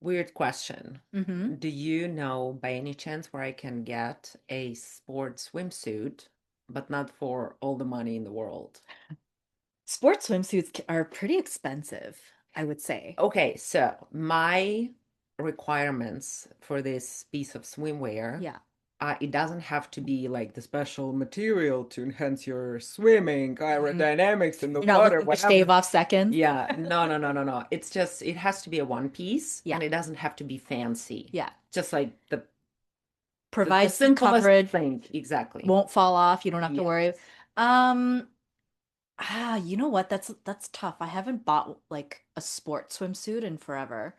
Weird question. Hmm. Do you know by any chance where I can get a sports swimsuit, but not for all the money in the world? Sports swimsuits are pretty expensive, I would say. Okay, so my requirements for this piece of swimwear, Yeah. it doesn't have to be like the special material to enhance your swimming, Mm. aerodynamics in the You're not water, looking to shave whatever. off seconds. Yeah, no, no, no, no, no. It's just, it has to be a one piece Yeah. and it doesn't have to be fancy. Yeah. Just like the Provides good simplest coverage, thing. Exactly. won't fall off. You don't have to Yes. worry. You know what? That's tough. I haven't bought like a sports swimsuit in forever.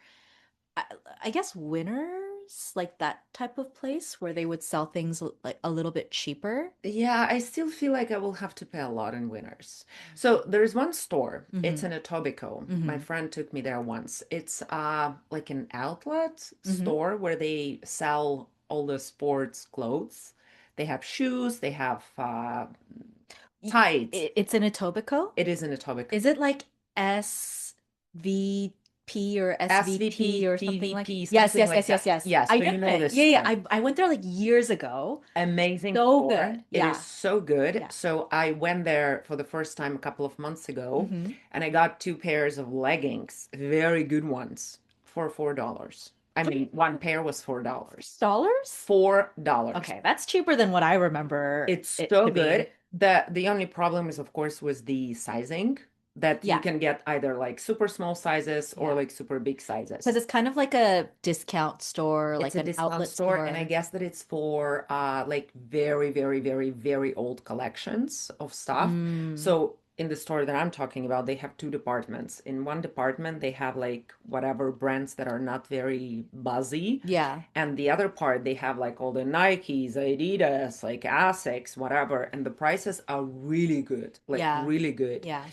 I, I guess Winners, like that type of place where they would sell things like a little bit cheaper. Yeah, I still feel like I will have to pay a lot in Winners. So there's one store. It's Mm-hmm. in Etobicoke. My Mm-hmm. friend took me there once. It's like an outlet Mm-hmm. store where they sell all the sports clothes. They have shoes, they have tights. It's in Etobicoke. It is in Etobicoke. Is it like SVP or SVT SVP, or something like? PVP, Yes, something yes, like yes, yes, that. yes. Yeah, I so know you know it. this Yeah, yeah. store. I went there like years ago. Amazing So store. good. It is Yeah. so good. Yeah. So I went there for the first time a couple of months ago Mm-hmm. and I got two pairs of leggings, very good ones, for $4. I mean, one pair was $4. $6? $4. Okay, that's cheaper than what I remember It's it so to be. good. The only problem is, of course, was the sizing that you Yeah. can get either like super small sizes or Yeah. like super big Because sizes. it's kind of like a discount store, It's like a an discount outlet store, and I store. guess that it's for like very, very, very, very old collections of stuff. Mm, So in the store that I'm talking about, they have two departments. In one department, they have like whatever brands that are not very buzzy. yeah. And the other part, they have like all the Nikes, Adidas, like Asics, whatever. And the prices are really good, like Yeah. really good. Yeah.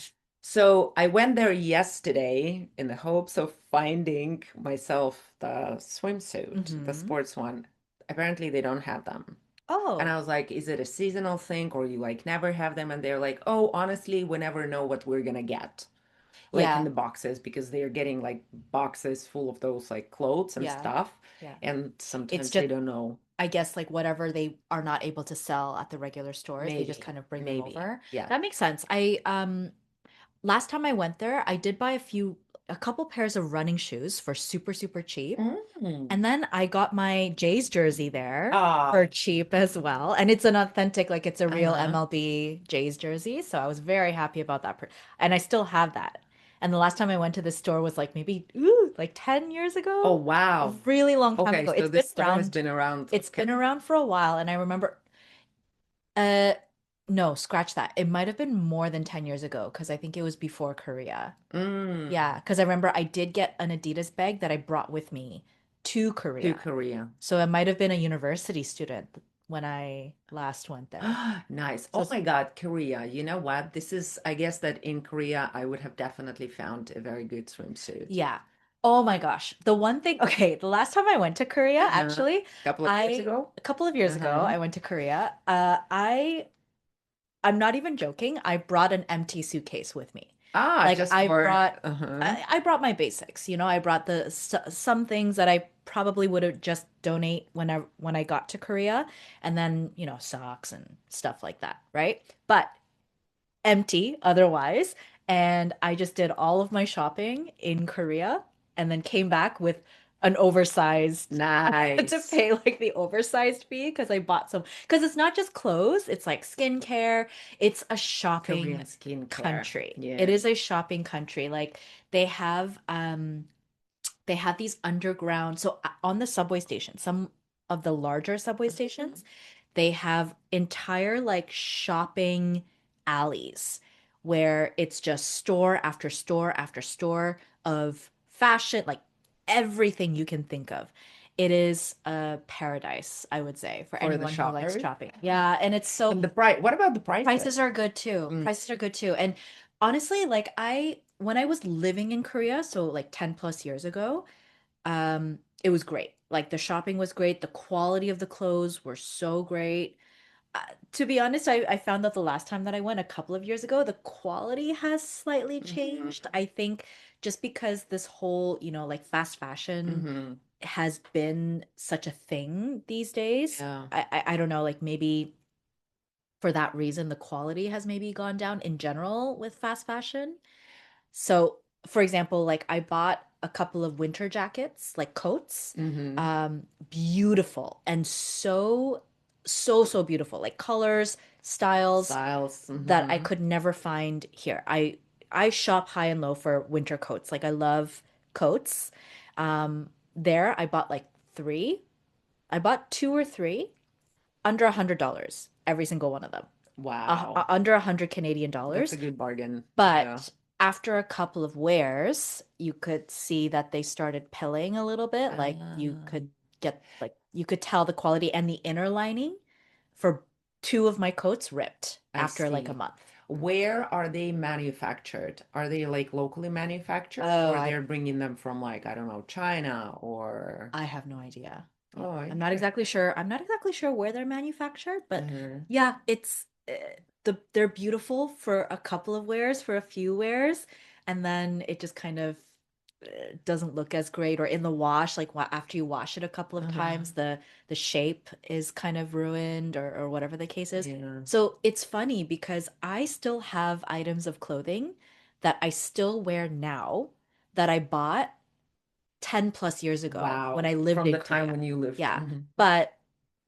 So I went there yesterday in the hopes of finding myself the swimsuit, the Mm-hmm. sports one. Apparently they don't have them. And Oh, I was like, is it a seasonal thing or you like never have them? And they're like, oh, honestly, we never know what we're gonna get. Like in yeah. the boxes, because they're getting like boxes full of those like clothes and Yeah. stuff. Yeah. And It's sometimes they just, don't know. I guess, like whatever they are not able to sell at the regular stores, they just Maybe, kind of bring them maybe. over. Yeah. That makes sense. Last time I went there, I did buy a couple pairs of running shoes for super, super cheap. Mm. And then I got my Jays jersey there Ah, for cheap as well. And it's an authentic, like it's a real uh-huh. MLB Jays jersey. So I was very happy about that. And I still have that. And the last time I went to this store was like maybe, like 10 years Oh, ago. A wow. really long time Okay, ago. so It's been this store has around. been around. It's been around for a while. And I remember, uh, no, scratch that. It might have been more than 10 years ago because I think it was before Korea. Mm, Yeah, because I remember I did get an Adidas bag that I brought with me to to Korea. Korea. So I might have been a university student when I last went there. Nice. So Oh my God, Korea. You know what? This is, I guess that in Korea, I would have definitely found a very good swimsuit. yeah. Oh my gosh. The one thing, okay, the last time I went to Korea, Uh-huh. actually, Couple of years ago? a couple of years ago, Uh-huh. I went to Korea. I'm not even joking. I brought an empty suitcase with me. Ah, Like just for, uh-huh. I brought my basics, I brought some things that I probably would have just donate when I got to Korea, and then, socks and stuff like that, right? But empty otherwise. And I just did all of my shopping in Korea and then came back with an oversized. I had to Nice. pay like the oversized fee because I bought some. Because it's not just clothes, it's like skincare. It's a Korean shopping skincare. country. It Yes. is a shopping country. Like they have they have these underground, so on the subway station, some of the larger subway Mhm. stations, they have entire like shopping alleys where it's just store after store after store of fashion, like everything you can think of. It is a paradise, I would say, for For the anyone who likes shoppers. shopping. Yeah, and it's so And the price, what about the prices prices? are good too. Mm. Prices are good too. And honestly, like when I was living in Korea, so like 10 plus years ago, it was great. Like the shopping was great, the quality of the clothes were so great. To be honest, I found that the last time that I went a couple of years ago, the quality has slightly changed. Hmm. I think just because this whole, like fast fashion Hmm. has been such a thing these days. Yeah. I don't know, like maybe for that reason, the quality has maybe gone down in general with fast fashion. So, for example, like I bought a couple of winter jackets, like coats, Hmm. beautiful and so beautiful, like colors, styles Styles. that I Hmm. could never find here. I shop high and low for winter coats. Like I love coats. There I bought like three. I bought two or three under $100, every single one of them. Wow. Under 100 Canadian That's a dollars. good bargain. Yeah. But after a couple of wears, you could see that they started pilling a little bit. Like you Ah, could you could tell the quality and the inner lining for two of my coats ripped I after like a see. month. Where are they manufactured? Are they like locally manufactured Oh, or they're bringing them from like, I don't know, China or I have no idea. oh, I'm not interesting. exactly sure. I'm not exactly sure where they're manufactured, but Uh, yeah, it's they're beautiful for a couple of wears, for a few wears, and then it just kind of doesn't look as great. Or in the wash, like after you wash it a couple of uh, times, the shape is kind of ruined, or whatever the case is. yeah. So it's funny because I still have items of clothing that I still wear now that I bought 10 plus years ago when Wow. I lived From in the time Korea. when you lived. Yeah. Mhm. But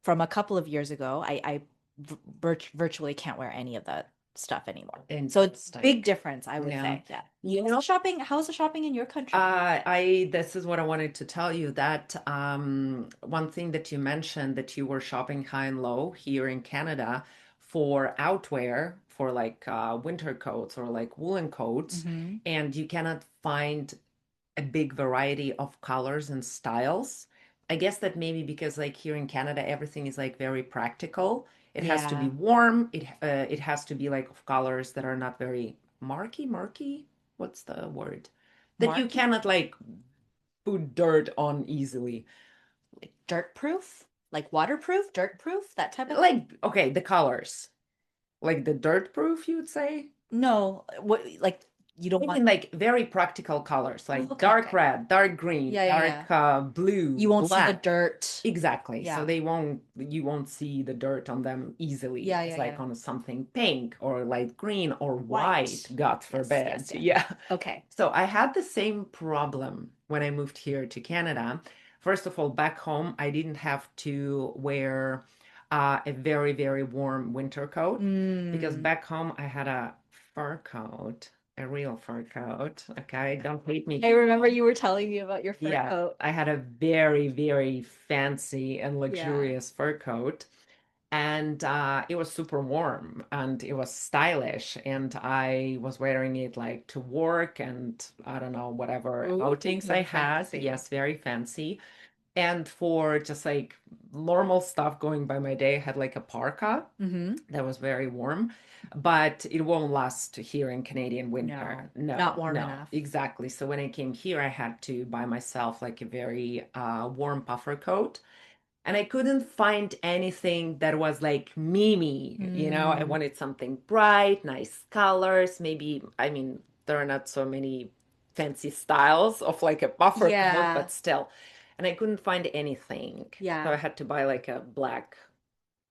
from a couple of years ago, I virtually can't wear any of that stuff anymore. So Interesting. big difference, I would Yeah. say. Yeah. You know, How's the shopping in your country? this is what I wanted to tell you that one thing that you mentioned that you were shopping high and low here in Canada for outwear, for like winter coats or like woolen coats, Hmm. and you cannot find a big variety of colors and styles. I guess that maybe because like here in Canada, everything is like very practical. It has to be Yeah. warm. It has to be like of colors that are not very murky. What's the word? That you Marky? cannot like put dirt on easily. Like dirt proof? Like waterproof, dirt proof, that type of thing? Like okay, the colors, like the dirt proof, you would say. No, what like you don't I want. mean, like very practical colors, Oh, like okay, dark okay. red, dark green, Yeah, yeah, yeah. dark blue, You won't see the black. dirt. Exactly. So Yeah. you won't see the dirt on them easily. Yeah, It's yeah, like yeah. on something pink or light green or white, White. God Yes, yes, forbid. yes. Yeah. Okay. So I had the same problem when I moved here to Canada. First of all, back home, I didn't have to wear a very, very warm winter coat because Mm. back home I had a fur coat, a real fur coat. Okay, don't hate me. I remember you were telling me about your fur Yeah, coat. I had a very, very fancy and Yeah. luxurious fur coat, and it was super warm and it was stylish. And I was wearing it like to work and I don't know, whatever Ooh, outings I very had. fancy. Yes, very fancy. And for just like normal stuff going by my day, I had like a parka Mm-hmm. that was very warm, but it won't last here in Canadian winter. No, not No, warm no, enough. exactly. So when I came here, I had to buy myself like a very warm puffer coat. And I couldn't find anything that was like Mimi, you know, I Mm. wanted something bright, nice colors. Maybe, I mean, there are not so many fancy styles of like a puffer coat, Yeah. but still. And I couldn't find anything. So I Yeah. had to buy like a black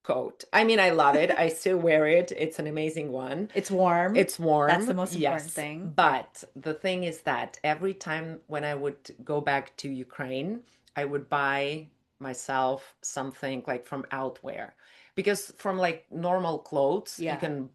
coat. I mean, I love it. I still wear it. It's an amazing one. It's warm. It's That's the warm, most important yes. thing. Yeah. But the thing is that every time when I would go back to Ukraine, I would buy myself something like from outwear. Because from like normal clothes, you Yeah. can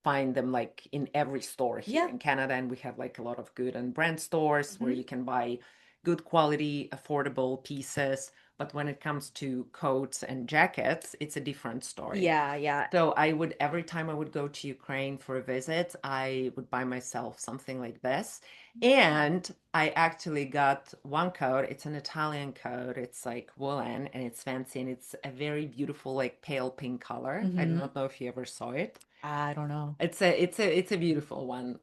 find them like in every store here Yeah. in Canada. And we have like a lot of good and brand stores where Hmm. you can buy good quality, affordable pieces. But when it comes to coats and jackets, it's a different story. Yeah, yeah. So I would, every time I would go to Ukraine for a visit, I would buy myself something like this. And I actually got one coat. It's an Italian coat. It's like woolen and it's fancy and it's a very beautiful, like pale pink color. I do Hmm. not know if you ever saw it. I don't know. It's a beautiful one.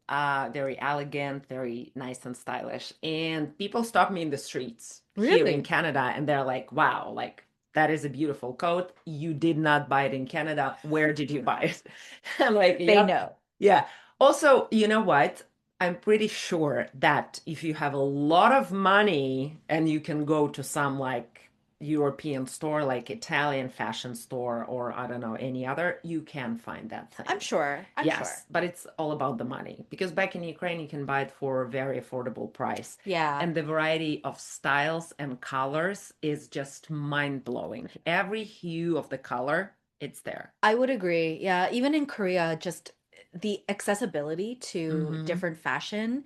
Very elegant, very nice and stylish. And people stop me in the streets here in Really? Canada and they're like, wow, like that is a beautiful coat. You did not buy it in Canada. Where did you buy it? I'm like, They yep. know. Yeah. Also, you know what? I'm pretty sure that if you have a lot of money and you can go to some like European store, like Italian fashion store, or I don't know, any other, you can find that I'm thing. sure. I'm sure. Yes, but it's all about the money because back in Ukraine, you can buy it for a very affordable price. Yeah, And the variety of styles and colors is just mind-blowing. Every hue of the color, it's there. I would agree. Yeah, even in Korea, just the accessibility to Mm-hmm. different fashion,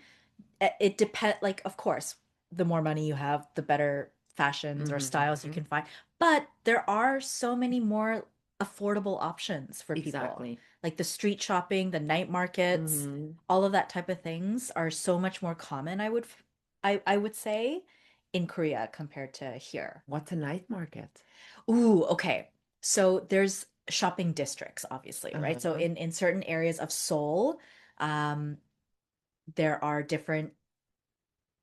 it depend like of course, the more money you have, the better fashions or styles you Mm-hmm. can find. But there are so many more affordable options for people. Exactly. Like the street shopping, the night markets, Mm-hmm. all of that type of things are so much more common, I would say, in Korea compared to here. What's a night market? Ooh, okay. So there's shopping districts, obviously, right? So Uh-huh. in certain areas of Seoul, um, there are different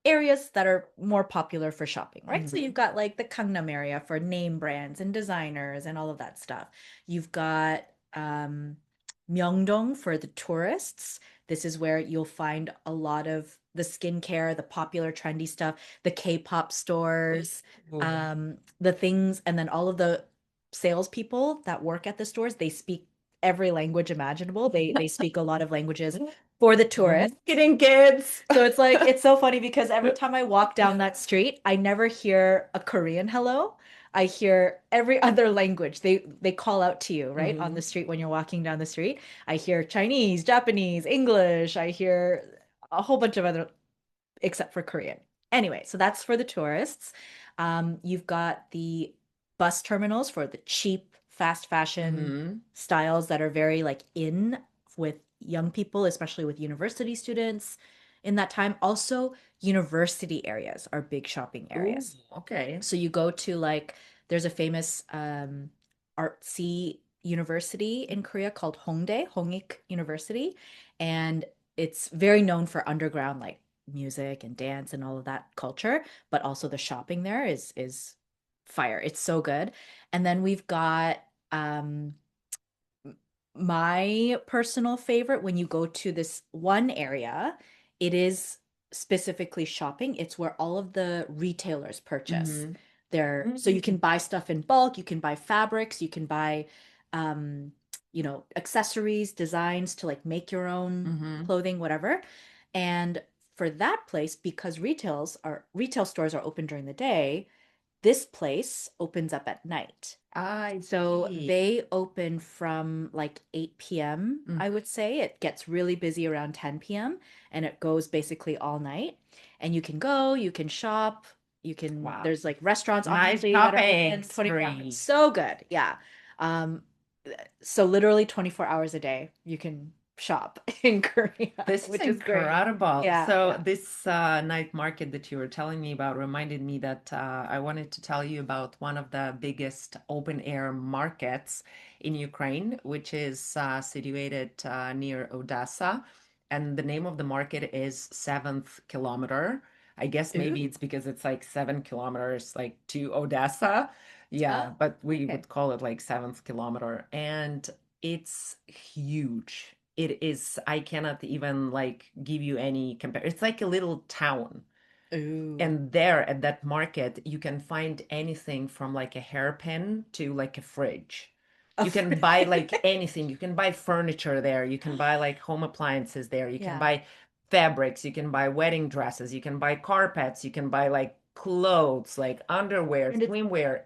areas that are more popular for shopping, right? So Mm-hmm. you've got like the Gangnam area for name brands and designers and all of that stuff. You've got Myeongdong for the tourists. This is where you'll find a lot of the skincare, the popular trendy stuff, the K-pop stores, Ooh. the things, and then all of the salespeople that work at the stores, they speak every language imaginable. They speak a lot of languages for the tourists. Marketing kids. So it's like it's so funny because every time I walk down that street, I never hear a Korean hello. I hear every other language. They call out to you, right? On Mm-hmm. the street when you're walking down the street. I hear Chinese, Japanese, English. I hear a whole bunch of other except for Korean. Anyway, so that's for the tourists. You've got the bus terminals for the cheap, fast fashion Mm-hmm. styles that are very like in with young people, especially with university students in that time. Also, university areas are big shopping Ooh, areas. okay. So you go to like there's a famous artsy university in Korea called Hongdae, Hongik University, and it's very known for underground like music and dance and all of that culture, but also the shopping there is fire. It's so good. And then we've got um my personal favorite when you go to this one area, it is specifically shopping. It's where all of the retailers purchase. Mm-hmm. There, so you can Mm-hmm. buy stuff in bulk, you can buy fabrics, you can buy accessories, designs to like make your own Mm-hmm. clothing, whatever. And for that place, because retail stores are open during the day, this place opens up at night. I So see. they open from like 8 p.m., Mm. I would say. It gets really busy around 10 p.m. and it goes basically all night. And you can go, you can shop, Wow. there's like restaurants Nice obviously that are shopping open 24 hours. spree. So good. Yeah. Um, so literally 24 hours a day you can shop in Korea, This is which is great. incredible. Yeah, So yeah. this night market that you were telling me about reminded me that I wanted to tell you about one of the biggest open air markets in Ukraine, which is situated near Odessa. And the name of the market is Seventh Kilometer. I guess maybe Ooh. it's because it's like 7 kilometers like to Odessa. Oh, Yeah, but we okay. would call it like Seventh Kilometer. And it's huge. It is, I cannot even like give you any compare. It's like a little town. Ooh. And there at that market, you can find anything from like a hairpin to like a fridge. A You fr- can buy like anything. You can buy furniture there. You can buy like home appliances there. You can Yeah. buy fabrics. You can buy wedding dresses. You can buy carpets. You can buy like clothes, like underwear, And it's swimwear,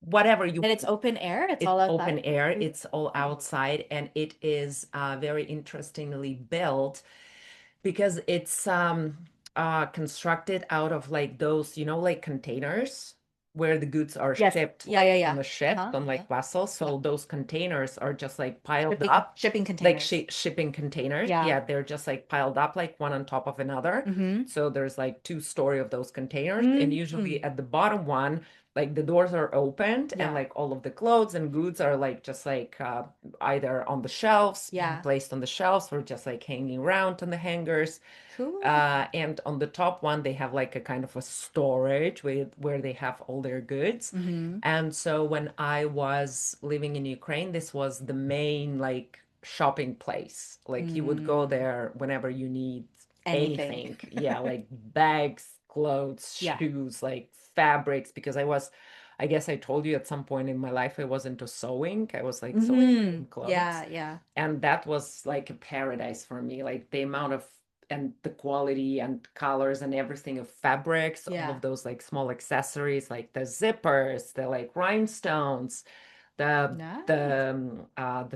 whatever you and it's open air. It's it's all outside. open air, Ooh. it's all outside, and it is very interestingly built because it's constructed out of like those, like containers where the goods are Yes. shipped Yeah, yeah, like on yeah. the ship, Uh-huh. on Uh-huh. like vessels. Yeah. So those containers are just like piled Shipping up, shipping like containers. shipping containers. Yeah. Yeah, they're just like piled up like one on top of another. Mm-hmm. So there's like two story of those containers, and Mm-hmm. usually at the bottom one like the doors are opened and Yeah. like all of the clothes and goods are like just like either on the shelves, being Yeah. placed on the shelves or just like hanging around on the hangers. Cool. And on the top one, they have like a kind of a storage with where they have all their goods. Mm-hmm. And so when I was living in Ukraine, this was the main like shopping place. Like you would go Mm. there whenever you need Anything. anything. Yeah, like bags, clothes, Yeah. shoes, like fabrics, because I guess I told you at some point in my life I was into sewing. I was like sewing my Mm-hmm. own clothes. Yeah, yeah, And that was like a paradise for me. Like the amount of and the quality and colors and everything of fabrics, all yeah. of those like small accessories, like the zippers, the like rhinestones, the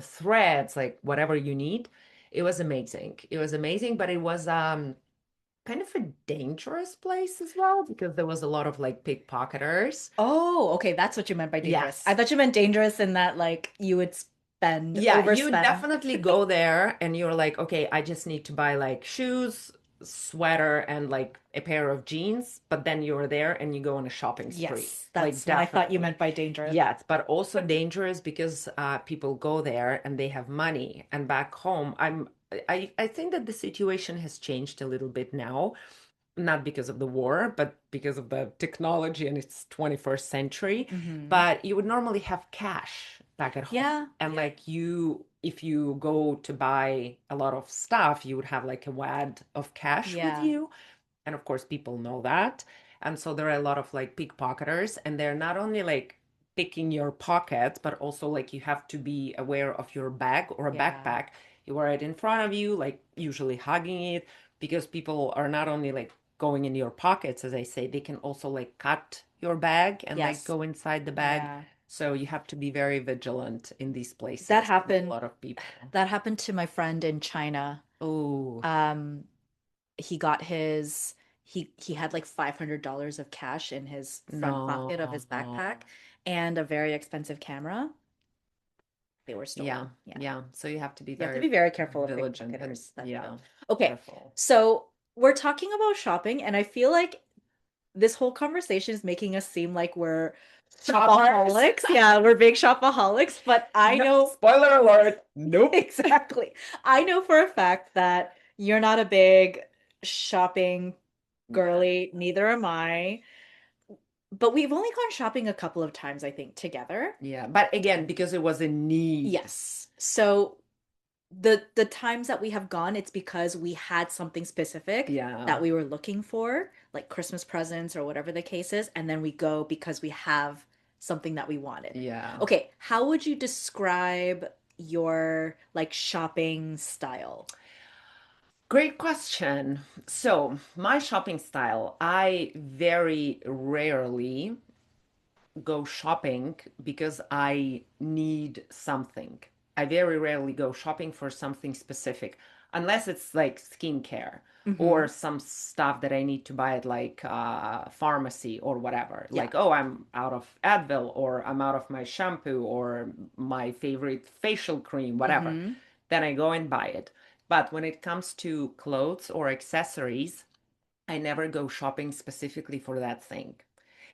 threads, like whatever you need. It was amazing. It was amazing, but it was kind of a dangerous place as well because there was a lot of like pickpocketers. Oh, okay, that's what you meant by dangerous. I Yes. thought you meant dangerous in that like you would spend, Yeah, you overspend. definitely go there and you're like, okay, I just need to buy like shoes, sweater, and like a pair of jeans. But then you're there and you go on a shopping spree. Yes, Like, that's what I thought you definitely. meant by dangerous. Yes, but also dangerous because people go there and they have money. And back home, I think that the situation has changed a little bit now, not because of the war, but because of the technology and it's 21st century. Mm-hmm. But you would normally have cash back at home. Yeah, And like if you go to buy a lot of stuff, you would have like a wad of cash with yeah, you. And of course, people know that. And so there are a lot of like pickpocketers, and they're not only like picking your pockets, but also like you have to be aware of your bag or a yeah. backpack. You are right in front of you, like usually hugging it, because people are not only like going in your pockets, as I say, they can also like cut your bag and like Yes. go inside the bag. Yeah. So you have to be very vigilant in these That places with a happened lot of people. that happened to my friend in China. Oh, Um, he got his he had like $500 of cash in his front pocket of his no. backpack and a very expensive camera. They were Yeah, stolen. Yeah. yeah. So you have to be You have to very be very careful of vigilant and pickpocketers. That's true. yeah, Okay. careful. So we're talking about shopping, and I feel like this whole conversation is making us seem like we're Shoppers. shopaholics. Yeah, we're big shopaholics, but I No, know spoiler alert. Nope. exactly. I know for a fact that you're not a big shopping Yeah. girly, neither am I. But we've only gone shopping a couple of times, I think, together. Yeah. But again, because it was a need. Yes. So the times that we have gone, it's because we had something specific Yeah. that we were looking for, like Christmas presents or whatever the case is, and then we go because we have something that we wanted. Yeah. Okay, how would you describe your like shopping style? Great question. So, my shopping style, I very rarely go shopping because I need something. I very rarely go shopping for something specific, unless it's like skincare Mm-hmm. or some stuff that I need to buy at like pharmacy or whatever. Yeah. Like, oh, I'm out of Advil or I'm out of my shampoo or my favorite facial cream, whatever. Mm-hmm. Then I go and buy it. But when it comes to clothes or accessories, I never go shopping specifically for that thing.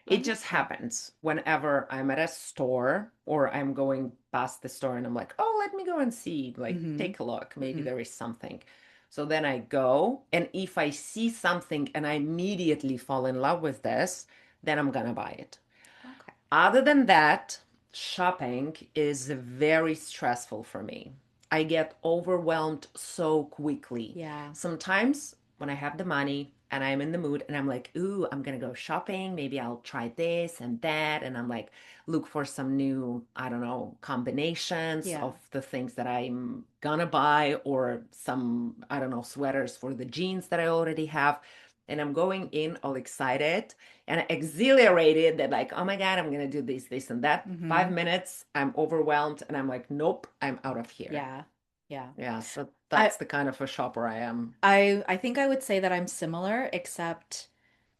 It just Okay. happens whenever I'm at a store or I'm going past the store and I'm like, oh, let me go and see, like, Mm-hmm. take a look. Maybe Mm-hmm. there is something. So then I go, and if I see something and I immediately fall in love with this, then I'm gonna buy it. Okay. Other than that, shopping is very stressful for me. I get overwhelmed so quickly. Yeah. Sometimes when I have the money and I'm in the mood and I'm like, ooh, I'm gonna go shopping. Maybe I'll try this and that. And I'm like, look for some new, I don't know, combinations Yeah. of the things that I'm gonna buy or some, I don't know, sweaters for the jeans that I already have. And I'm going in all excited and exhilarated that like, oh my God, I'm gonna do this and that. Mm-hmm. 5 minutes, I'm overwhelmed and I'm like, nope, I'm out of here. Yeah. Yeah. Yeah, so I that's the kind of a shopper I am. I think I would say that I'm similar, except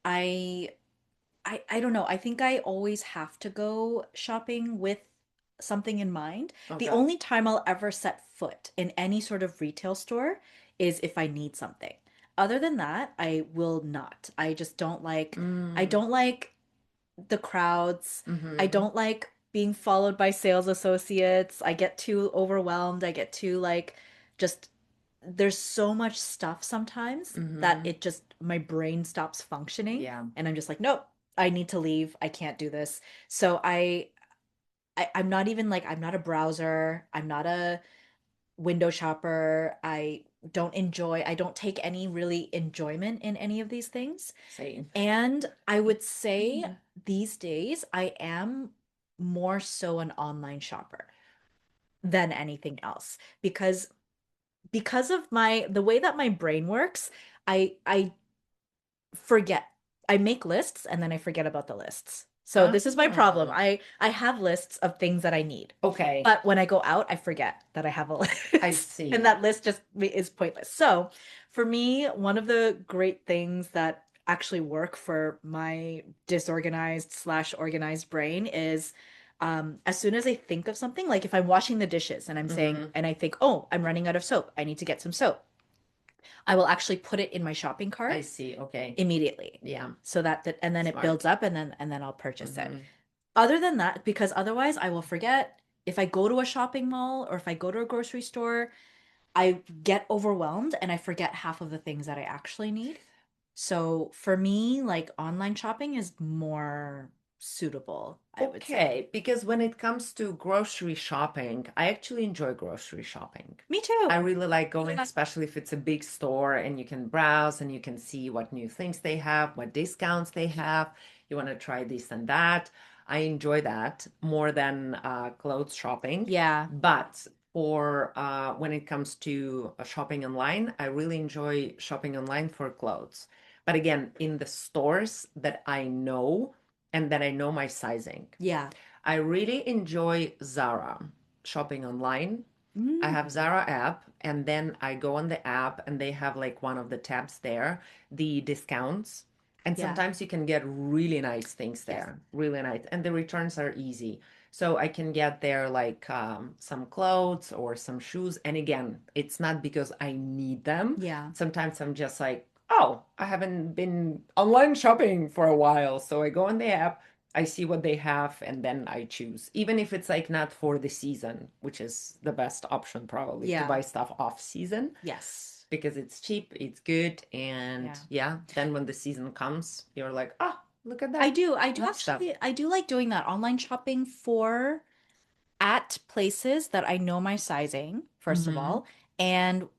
I I don't know. I think I always have to go shopping with something in mind. The Okay. only time I'll ever set foot in any sort of retail store is if I need something. Other than that, I will not. I just don't like I Mm, don't like the crowds. I Mm-hmm. don't like being followed by sales associates. I get too overwhelmed. I get too like just there's so much stuff sometimes that Mm-hmm. it just my brain stops functioning Yeah. and I'm just like, nope, I need to leave. I can't do this. So I'm not even like I'm not a browser. I'm not a window shopper. I don't take any really enjoyment in any of these things. Same. And I would say these days I am more so an online shopper than anything else because of my the way that my brain works, I forget. I make lists and then I forget about the lists. So Ah, this is my problem. I have lists of things that I need. okay. But when I go out, I forget that I have a I list and see. that list just is pointless. So, for me, one of the great things that actually work for my disorganized slash organized brain is as soon as I think of something, like if I'm washing the dishes and I'm saying, Mm-hmm. and I think, oh, I'm running out of soap, I need to get some soap. I will actually put it in my shopping I cart see. Okay. immediately Yeah. so that and then it builds Smart. up and then I'll purchase it. Mm-hmm. Other than that, because otherwise I will forget if I go to a shopping mall or if I go to a grocery store, I get overwhelmed and I forget half of the things that I actually need. So for me, like online shopping is more suitable, I would say. Okay, because when it comes to grocery shopping, I actually enjoy grocery shopping. Me I too. really like going, Yeah. especially if it's a big store and you can browse and you can see what new things they have, what discounts they have. You want to try this and that. I enjoy that more than clothes shopping. Yeah. But for when it comes to shopping online, I really enjoy shopping online for clothes. But again, in the stores that I know and that I know my sizing. Yeah. I really enjoy Zara shopping online. I Mm, have Zara app and then I go on the app and they have like one of the tabs there, the discounts. And yeah. sometimes you can get really nice things Yes. there, really nice. And the returns are easy. So I can get there like some clothes or some shoes. And again, it's not because I need them. Yeah. Sometimes I'm just like, oh, I haven't been online shopping for a while. So I go on the app, I see what they have and then I choose. Even if it's like not for the season, which is the best option probably to Yeah. buy stuff off season Yes. because it's cheap, it's good, and Yeah. yeah, then when the season comes, you're like, oh, look at I that. do. I I do have stuff. actually I do like doing that online shopping for at places that I know my sizing, first of Mm-hmm. all. And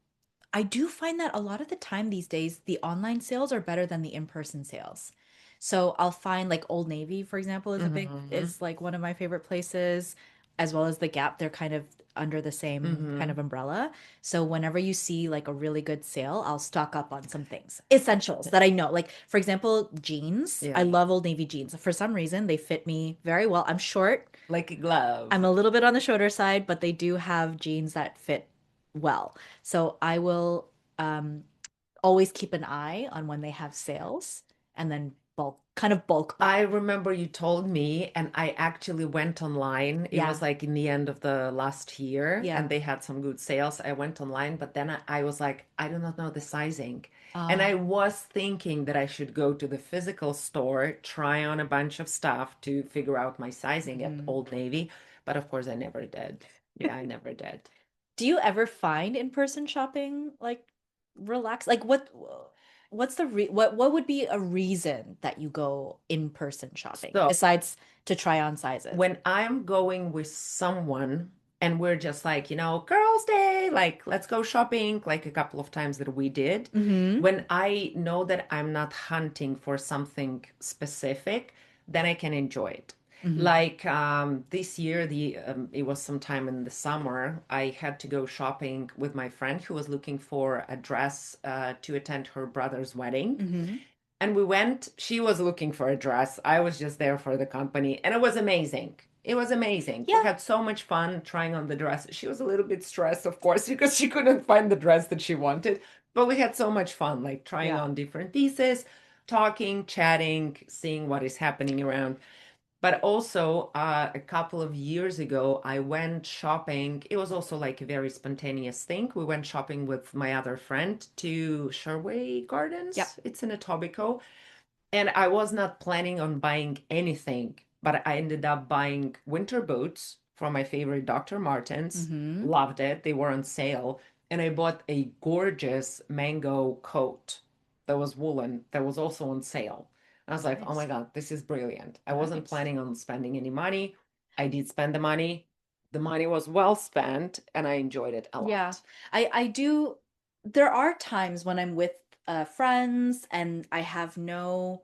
I do find that a lot of the time these days, the online sales are better than the in-person sales. So I'll find like Old Navy, for example, Mm-hmm. is like one of my favorite places, as well as the Gap. They're kind of under the same kind Mm-hmm. of umbrella. So whenever you see like a really good sale, I'll stock up on some things. Essentials that I know. Like for example, jeans. I Yeah, love Old Navy jeans. For some reason, they fit me very well. I'm short. like a glove. I'm a little bit on the shorter side, but they do have jeans that fit well. So I will um, always keep an eye on when they have sales and then bulk I buy. remember you told me, and I actually went online. It was Yeah. like in the end of the last year, and Yeah. they had some good sales. I went online, but then I was like, I do not know the sizing. And I Uh, was thinking that I should go to the physical store, try on a bunch of stuff to figure out my sizing at mhm. Old Navy. But of course, I never did. Yeah, I never did. Do you ever find in-person shopping like relax? Like what's the what would be a reason that you go in-person shopping So, besides to try on sizes? when I'm going with someone and we're just like, girls' day, like let's go shopping, like a couple of times that we did, Mm-hmm. when I know that I'm not hunting for something specific, then I can enjoy it. Mm-hmm. Like this year, the it was sometime in the summer. I had to go shopping with my friend who was looking for a dress to attend her brother's wedding. Mm-hmm. And we went, she was looking for a dress. I was just there for the company. And it was amazing. It was amazing. We Yeah. had so much fun trying on the dress. She was a little bit stressed, of course, because she couldn't find the dress that she wanted. But we had so much fun, like trying Yeah. on different pieces, talking, chatting, seeing what is happening around. But also, a couple of years ago, I went shopping. It was also like a very spontaneous thing. We went shopping with my other friend to Sherway Yep. Gardens. It's in Etobicoke And I was not planning on buying anything, but I ended up buying winter boots from my favorite Dr. Martens. Mm-hmm. Loved it. They were on sale. And I bought a gorgeous mango coat that was woolen that was also on sale. I was like, oh my Nice. God, this is brilliant. I wasn't Nice. planning on spending any money. I did spend the money. The money was well spent and I enjoyed it a Yeah. lot. I do there are times when I'm with friends and I have no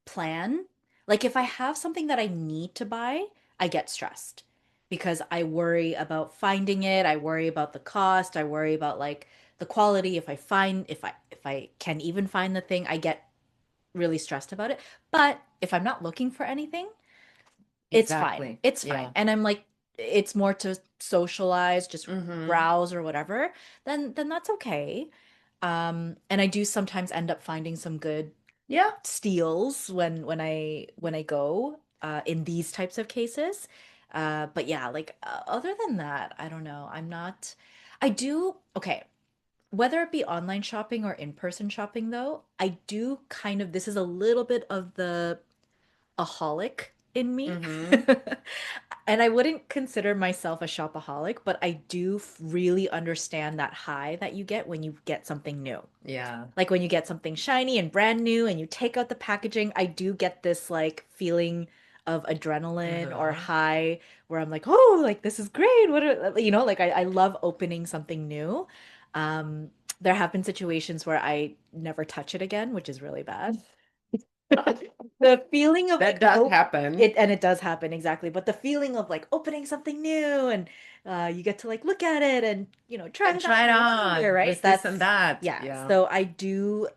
plan. Like if I have something that I need to buy, I get stressed because I worry about finding it, I worry about the cost, I worry about like the quality. If I can even find the thing, I get really stressed about it. But if I'm not looking for anything, it's fine. Exactly. It's fine. Yeah. And I'm like, it's more to socialize, just Mm-hmm. browse or whatever, then that's okay. And I do sometimes end up finding some good Yeah. steals when I go in these types of cases. But yeah, like other than that, I don't know. I'm not. I do okay. Whether it be online shopping or in-person shopping, though, I do kind of. This is a little bit of the aholic in me. Mm-hmm. And I wouldn't consider myself a shopaholic, but I do really understand that high that you get when you get something new. Yeah. Like when you get something shiny and brand new and you take out the packaging, I do get this like feeling of adrenaline or Uh-huh. high where I'm like, oh, like this is great. Like I love opening something new. Um, there have been situations where I never touch it again, which is really bad. The feeling of That like does oh happen. it and it does happen exactly, but the feeling of like opening something new and you get to like look at it and try And it on try it and whatever, on right? with this and That's that. yeah. Yeah. So I do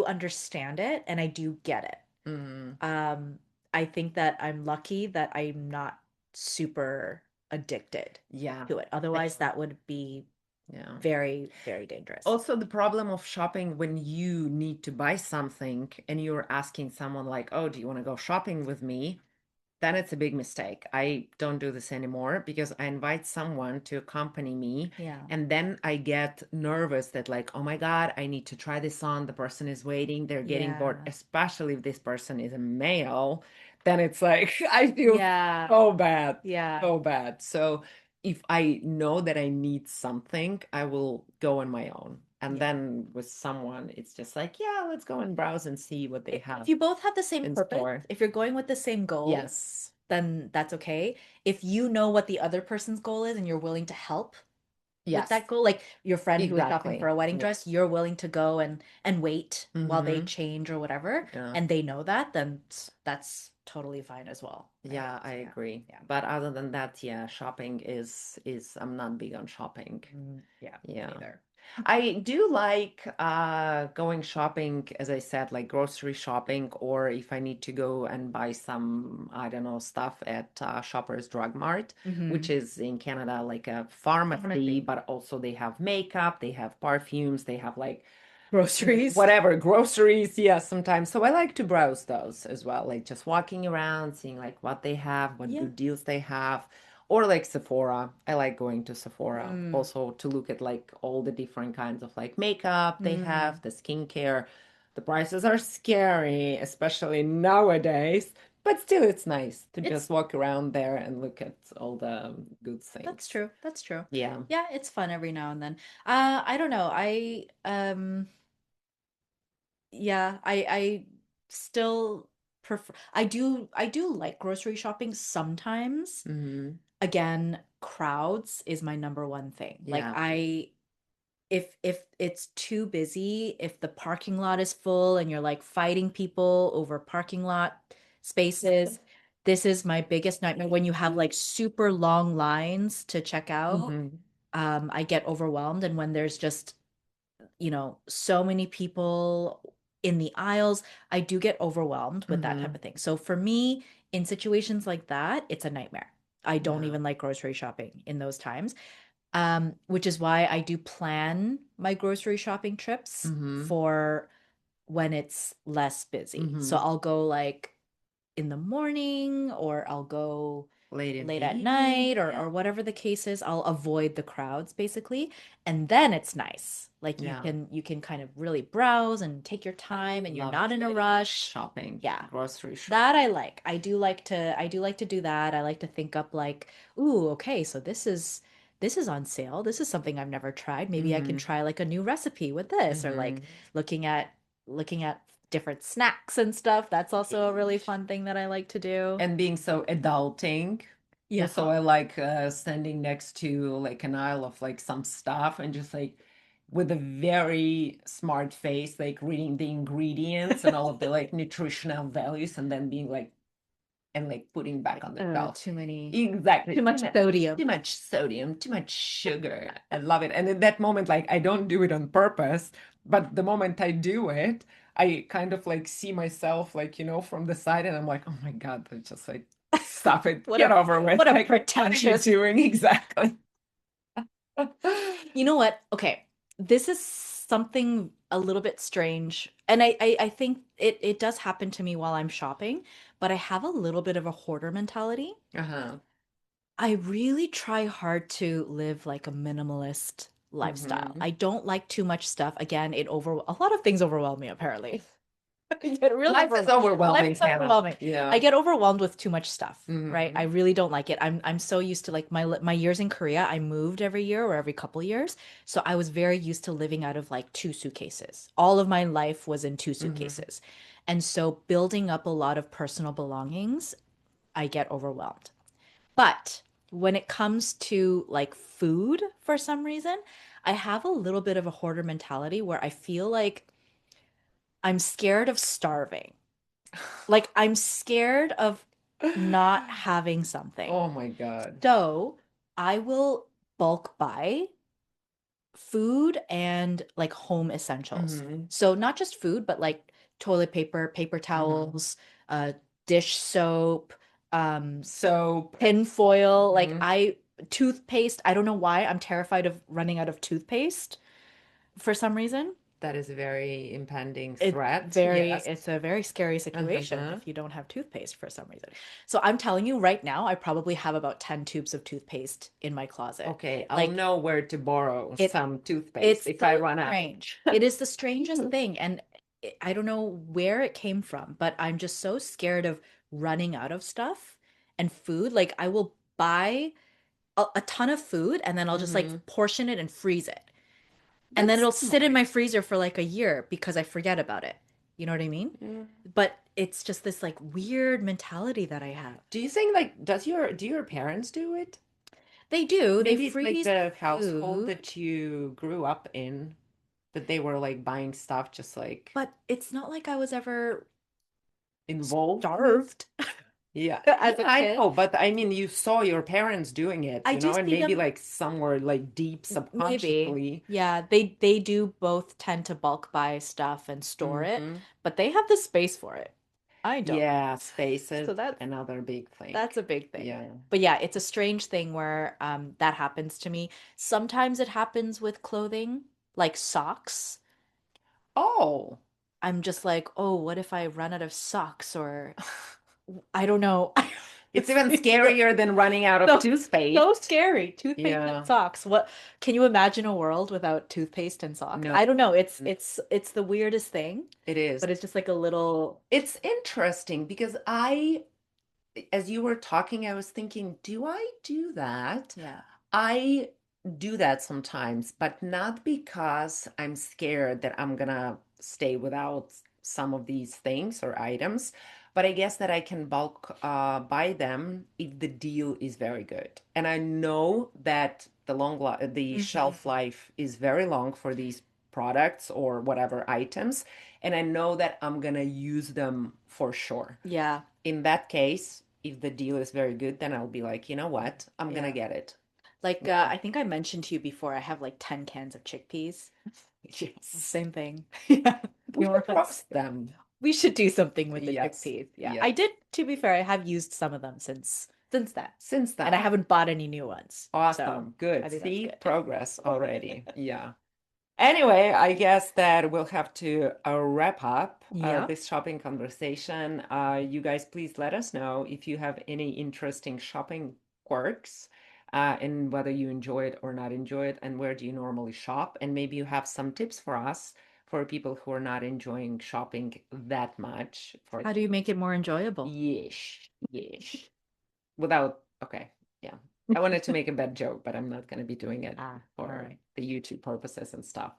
understand it and I do get it. Mm. Um, I think that I'm lucky that I'm not super addicted Yeah. to it. I- Otherwise, that would be Yeah. very, very dangerous. Also, the problem of shopping when you need to buy something and you're asking someone like, "Oh, do you want to go shopping with me?" Then it's a big mistake. I don't do this anymore because I invite someone to accompany me Yeah. and then I get nervous that like, oh my God, I need to try this on. The person is waiting, they're getting bored, Yeah. especially if this person is a male. Then it's like I feel Yeah. so bad, Yeah. so bad. So if I know that I need something, I will go on my own. And Yeah. then with someone, it's just like, yeah, let's go and browse and see what they If have you both have the same in purpose, store. if you're going with the same goal, Yes. then that's okay. If you know what the other person's goal is and you're willing to help with Yes, that goal, like your friend who is shopping for exactly. a wedding Yeah. dress, you're willing to go and wait while they Mm-hmm. change or whatever, Yeah. and they know that, then that's totally fine as well, right? Yeah, I So yeah, agree. yeah. But other than that, yeah, shopping is I'm not big on shopping. Yeah, me Yeah. neither. I do like going shopping, as I said, like grocery shopping, or if I need to go and buy some, I don't know, stuff at Shoppers Drug Mart, which Mm-hmm. is in Canada like a pharmacy, Pharmacy. but also they have makeup, they have perfumes, they have like Groceries. whatever groceries, yeah, sometimes. So I like to browse those as well, like just walking around seeing like what they have, what Yeah. good deals they have, or like Sephora. I like going to Sephora Mm. also to look at like all the different kinds of like makeup they Mm. have, the skincare. The prices are scary, especially nowadays, but still it's nice to It's just walk around there and look at all the good That's things. true. That's true. Yeah. Yeah, it's fun every now and then. I don't know. Yeah, I still prefer I do like grocery shopping sometimes. Hmm. Again, crowds is my number one thing. Like Yeah. I if it's too busy, if the parking lot is full and you're like fighting people over parking lot spaces, this is my biggest nightmare when you have like super long lines to check out. Hmm. I get overwhelmed and when there's just so many people in the aisles, I do get overwhelmed with that type Hmm. of thing. So for me, in situations like that, it's a nightmare. I don't Yeah. even like grocery shopping in those times. Which is why I do plan my grocery shopping trips Hmm. for when it's less busy. So Hmm. I'll go like in the morning or I'll go late in the late at evening. night Yeah. or whatever the case is. I'll avoid the crowds basically. And then it's nice. Like Yeah. you can kind of really browse and take your I time and you're love not in a doing rush. shopping, Yeah. grocery That shopping. I like. I do like to do that. I like to think up like, ooh, okay, so this is on sale. This is something I've never tried. Maybe I can Mm-hmm. try like a new recipe with this or like Mm-hmm. looking at looking at different snacks and stuff. That's also a really fun thing that I like to do. And being so adulting. Yeah. So I like standing next to like an aisle of like some stuff and just like with a very smart face, like reading the ingredients and all of the like nutritional values and then being like, and like putting back on the shelf. Exactly. Too much sodium. Too much sodium, too much sugar. I love it. And in that moment, like I don't do it on purpose, but the moment I do it, I kind of like see myself like, from the side and I'm like, oh my God, that's just like, stop it, What get a over with. what a Like, what are you pretentious. doing exactly? You know what? Okay. This is something a little bit strange. And I think it does happen to me while I'm shopping, but I have a little bit of a hoarder mentality. Uh-huh. I really try hard to live like a minimalist lifestyle. Mm-hmm. I don't like too much stuff. Again, a lot of things overwhelm me apparently. I get really Life is life overwhelming, is Hannah. overwhelming. I Yeah. get overwhelmed with too much stuff, right? I Mm-hmm. really don't like it. I'm so used to like my years in Korea, I moved every year or every couple years. So I was very used to living out of like two suitcases. All of my life was in two Mm-hmm. suitcases. And so building up a lot of personal belongings, I get overwhelmed. But when it comes to like food, for some reason, I have a little bit of a hoarder mentality where I feel like I'm scared of starving. Like I'm scared of not having something. Oh my God. So I will bulk buy food and like home essentials. Mm-hmm. So not just food, but like toilet paper, paper Mm-hmm. towels, dish soap, Soap. tin foil, like Mhm. I toothpaste. I don't know why I'm terrified of running out of toothpaste for some reason. That is a very impending threat. Yes. It's a very scary situation Uh-huh. if you don't have toothpaste for some reason. So I'm telling you right now, I probably have about 10 tubes of toothpaste in my closet. Okay, I'll Like know where to borrow it some toothpaste it's if I so run out. strange. It is the strangest thing and I don't know where it came from, but I'm just so scared of running out of stuff and food. Like I will buy a ton of food and then I'll just like Hmm. portion it and freeze it. And then That's it'll sit in smart. my freezer for like a year because I forget about it. You know what I mean? Yeah. But it's just this like weird mentality that I have. Do you think like do your parents do it? They do. They Maybe it's like freeze the household food, that you grew up in, that they were like buying stuff just like but it's not like I was ever involved with. starved Yeah, yeah, as a I kid. know, but I mean, you saw your parents doing it, I do and see maybe them like somewhere like deep maybe. subconsciously. Yeah, they do both tend to bulk buy stuff and store it, Hmm. but they have the space for it. I don't. Yeah, space is So another big thing. that's a big thing. Yeah. But yeah, it's a strange thing where that happens to me. Sometimes it happens with clothing, like socks. Oh, I'm just like, oh, what if I run out of socks or I don't know. it's even scarier than running out of So so toothpaste. scary. Toothpaste and Yeah, socks. What can you imagine a world without toothpaste and socks? no, I don't know. mm, It's the weirdest thing, it is. but it's just like a little It's interesting because as you were talking, I was thinking, do I do that? yeah. I do that sometimes, but not because I'm scared that I'm gonna stay without some of these things or items, but I guess that I can bulk buy them if the deal is very good. And I know that the shelf Mhm. life is very long for these products or whatever items, and I know that I'm gonna use them for sure. Yeah. In that case, if the deal is very good, then I'll be like, you know Mm. what? I'm gonna Yeah. get it. Like Yeah. I think I mentioned to you before, I have like 10 cans of chickpeas. Yes. Same thing. Yeah. We More should or less. roast them. We should do something with the Yes. chickpeas. Yeah. I Yes. did, to be fair, I have used some of them since then. Since And I then. haven't bought any new ones. So Awesome. I Good. think that's See good. progress already. Yeah. Anyway, I guess that we'll have to wrap up Yeah. this shopping conversation. You guys, please let us know if you have any interesting shopping quirks and whether you enjoy it or not enjoy it, and where do you normally shop. And maybe you have some tips for us for people who are not enjoying shopping that much. For How do you make it more enjoyable? Yeesh, yeesh. Without, okay, yeah. I wanted to make a bad joke, but I'm not going to be doing it Ah, all for right. the YouTube purposes and stuff.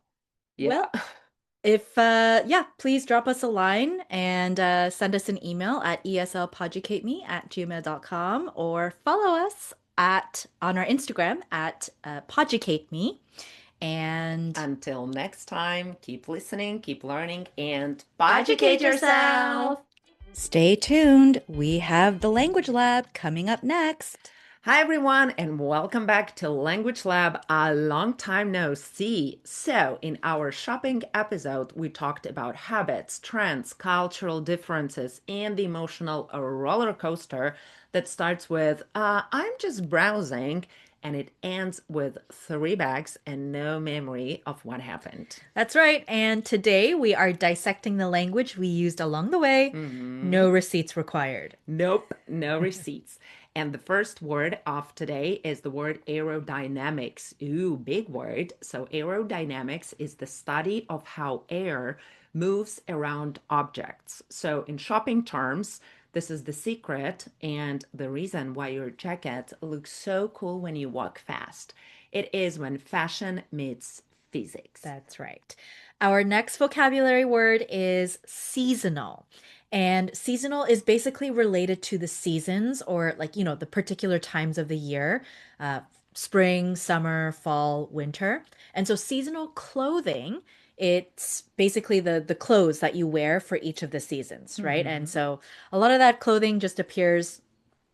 Yeah. Well, if yeah, please drop us a line and send us an email at eslpoducateme@gmail.com or follow us at on our Instagram at PoducateMe. And Until next time, keep listening, keep learning, and educate educate yourself. yourself. Stay tuned. We have the language lab coming up next. Hi, everyone, and welcome back to Language Lab. A long time no see. So, in our shopping episode, we talked about habits, trends, cultural differences, and the emotional roller coaster that starts with, I'm just browsing, and it ends with three bags and no memory of what happened. That's right. And today we are dissecting the language we used along the way. Mhm. No receipts required. Nope, no receipts. And the first word of today is the word aerodynamics. Ooh, big word. So, aerodynamics is the study of how air moves around objects. So, in shopping terms, this is the secret and the reason why your jacket looks so cool when you walk fast. It is when fashion meets physics. That's right. Our next vocabulary word is seasonal. And seasonal is basically related to the seasons or, like, the particular times of the year, uh, spring, summer, fall, winter. And so seasonal clothing, it's basically the clothes that you wear for each of the seasons, right? And Mhm. so a lot of that clothing just appears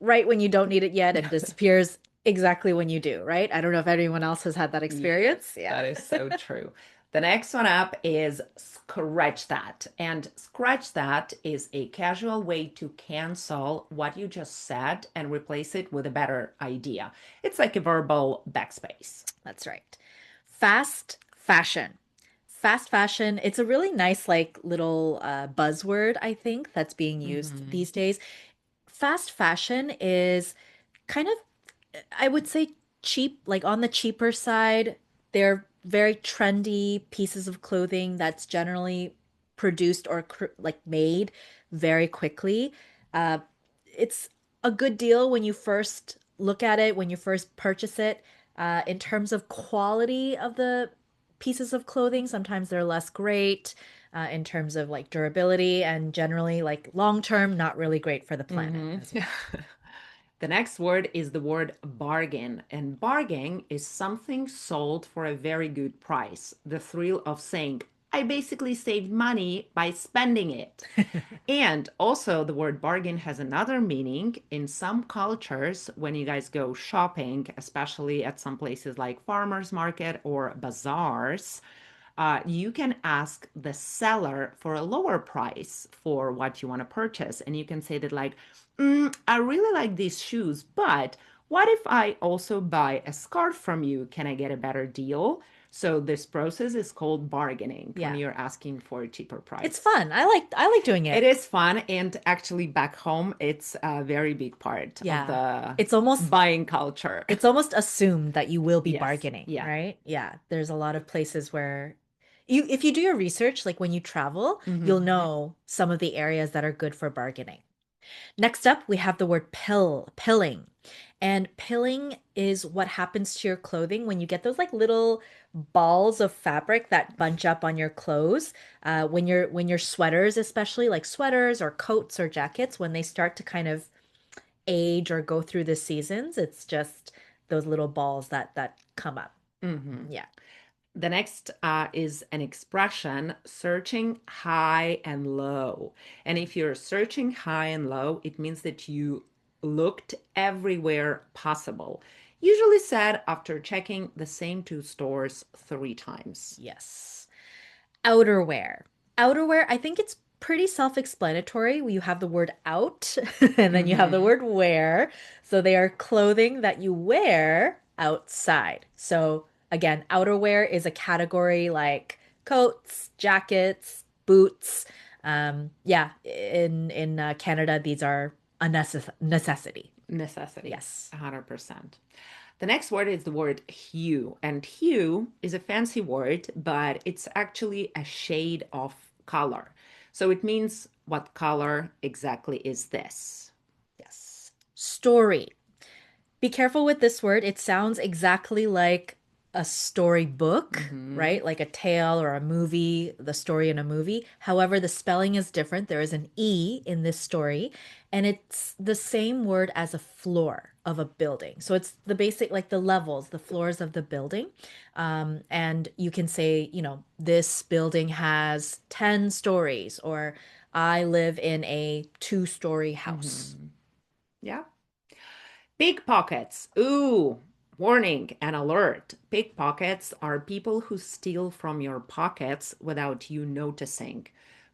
right when you don't need it yet and disappears exactly when you do, right? I don't know if anyone else has had that experience. Yes, Yeah. that is so true. The next one up is scratch that. And scratch that is a casual way to cancel what you just said and replace it with a better idea. It's like a verbal backspace. That's right. Fast fashion. Fast fashion, it's a really nice, like, little buzzword, I think, that's being used Hmm. these days. Fast fashion is kind of, I would say, cheap, like on the cheaper side. They're very trendy pieces of clothing that's generally produced or like made very quickly. Uh, it's a good deal when you first look at it, when you first purchase it. In terms of quality of the pieces of clothing, sometimes they're less great in terms of like durability and generally like long term, not really great for the planet Hmm. as well. The next word is the word bargain. And bargain is something sold for a very good price. The thrill of saying, I basically saved money by spending it. And also, the word bargain has another meaning in some cultures when you guys go shopping, especially at some places like farmers market or bazaars. You can ask the seller for a lower price for what you want to purchase. And you can say that, like, I really like these shoes, but what if I also buy a scarf from you? Can I get a better deal? So this process is called bargaining when Yeah. you're asking for a cheaper It's price. fun. I like doing It it. is fun, and actually back home, it's a very big part of Yeah. the It's almost buying culture. it's almost assumed that you will be Yes. bargaining, Yeah. right? Yeah. There's a lot of places where you if you do your research, like when you travel, you'll Hmm. know some of the areas that are good for bargaining. Next up, we have the word pilling. And pilling is what happens to your clothing when you get those like little balls of fabric that bunch up on your clothes. When your sweaters, especially like sweaters or coats or jackets, when they start to kind of age or go through the seasons, it's just those little balls that come up. Hmm. Yeah. The next is an expression searching high and low. And if you're searching high and low, it means that you looked everywhere possible. Usually said after checking the same two stores three times. Yes. Outerwear. Outerwear, I think it's pretty self-explanatory. You have the word out and then you have the Hmm. word wear. So they are clothing that you wear outside. So Again, outerwear is a category like coats, jackets, boots. Yeah, in Canada, these are a necessity. Necessity, Yes, 100%. The next word is the word hue. And hue is a fancy word, but it's actually a shade of color. So it means what color exactly is this? yes. Story. Be careful with this word. It sounds exactly like a storybook, Mm-hmm. right? Like a tale or a movie, the story in a movie. However, the spelling is different. There is an E in this story, and it's the same word as a floor of a building. So it's the basic, like the levels, the floors of the building. And you can say, this building has 10 stories, or I live in a two-story house. Mm-hmm. Yeah. Pickpockets. Ooh, warning and alert. Pickpockets are people who steal from your pockets without you noticing.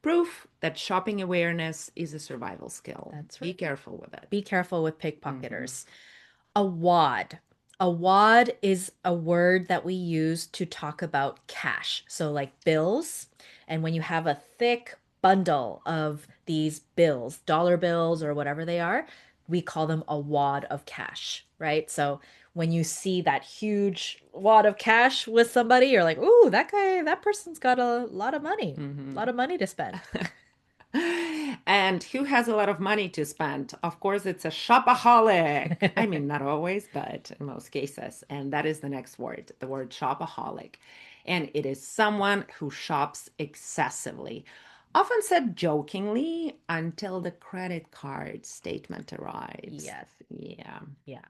Proof that shopping awareness is a survival skill. That's Be right. careful with it. Be careful with Mm-hmm. pickpocketers. A wad. A wad is a word that we use to talk about cash. So, like bills. And when you have a thick bundle of these bills, dollar bills or whatever they are, we call them a wad of cash, right? So, when you see that huge wad of cash with somebody, you're like, ooh, that guy, that person's got a Mm-hmm. lot of money to spend. And who has a lot of money to spend? Of course, it's a shopaholic. I mean, not always, but in most cases. And that is the next word, the word shopaholic. And it is someone who shops excessively, often said jokingly, until the credit card statement arrives. Yes. Yeah. Yeah.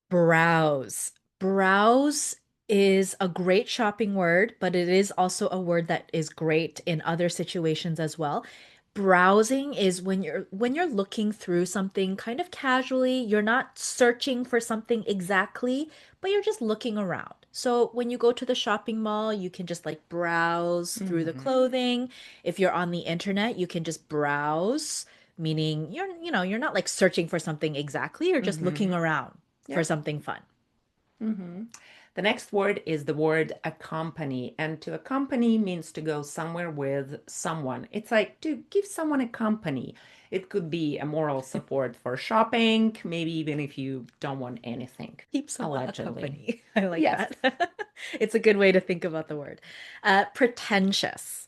Browse. Browse is a great shopping word, but it is also a word that is great in other situations as well. Browsing is when you're looking through something kind of casually, you're not searching for something exactly, but you're just looking around. So when you go to the shopping mall, you can just like browse through the Mm-hmm. clothing. If you're on the internet, you can just browse, meaning you're not like searching for something exactly, you're just Mm-hmm. looking around for Yep. something fun. Mm-hmm. The next word is the word accompany. And to accompany means to go somewhere with someone. It's like to give someone a company. It could be a moral support for shopping, maybe even if you don't want anything, Keep someone a allegedly. company. I like Yes. that. It's a good way to think about the word. Pretentious.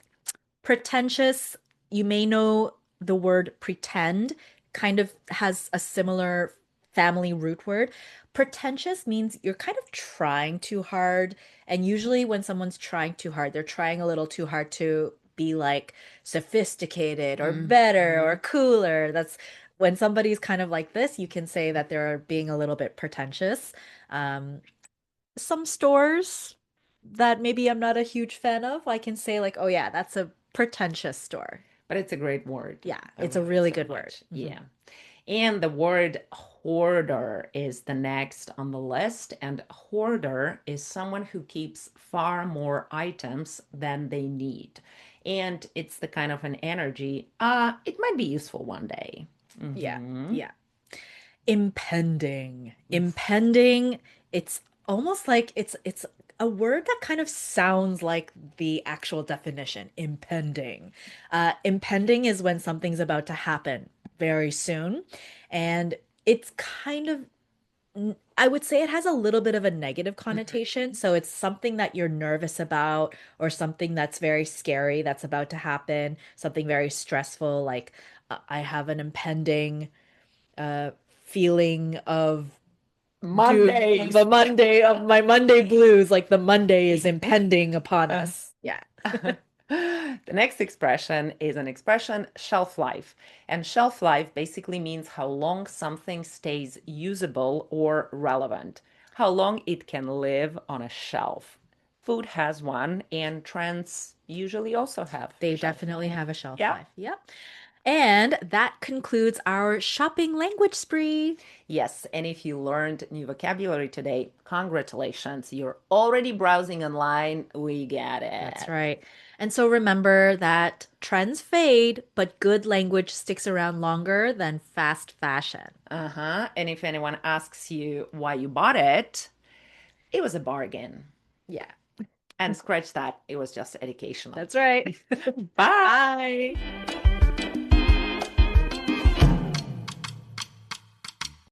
Pretentious, you may know the word pretend kind of has a similar family root word. Pretentious means you're kind of trying too hard. And usually, when someone's trying too hard, they're trying a little too hard to be like sophisticated or better Mm-hmm. or cooler. That's when somebody's kind of like this, you can say that they're being a little bit pretentious. Um, some stores that maybe I'm not a huge fan of, I can say like, oh yeah, that's a pretentious store. But it's a great word. Yeah, I it's a love it really so good word. much. Yeah. And the word hoarder is the next on the list. And hoarder is someone who keeps far more items than they need. And it's the kind of an energy, it might be useful one day. Yeah, Mm-hmm. yeah. Impending. Oof. Impending, it's almost like it's a word that kind of sounds like the actual definition, impending. Impending is when something's about to happen very soon, and it's kind of I would say it has a little bit of a negative connotation. So it's something that you're nervous about or something that's very scary that's about to happen, something very stressful, like I have an impending uh feeling of Mondays. of my Monday blues, like the Monday is impending upon Uh, us. Yeah. the next expression is an expression shelf life. And shelf life basically means how long something stays usable or relevant, how long it can live on a shelf. Food has one, and trends usually also have They shelf definitely life. have a shelf Yeah. life. Yep. And that concludes our shopping language spree. Yes, and if you learned new vocabulary today, congratulations. You're already browsing online. We get That's it. right. And so remember that trends fade, but good language sticks around longer than fast fashion. Uh-huh. And if anyone asks you why you bought it, it was a bargain. Yeah, And scratch that. It was just educational. that's right. Bye. Bye.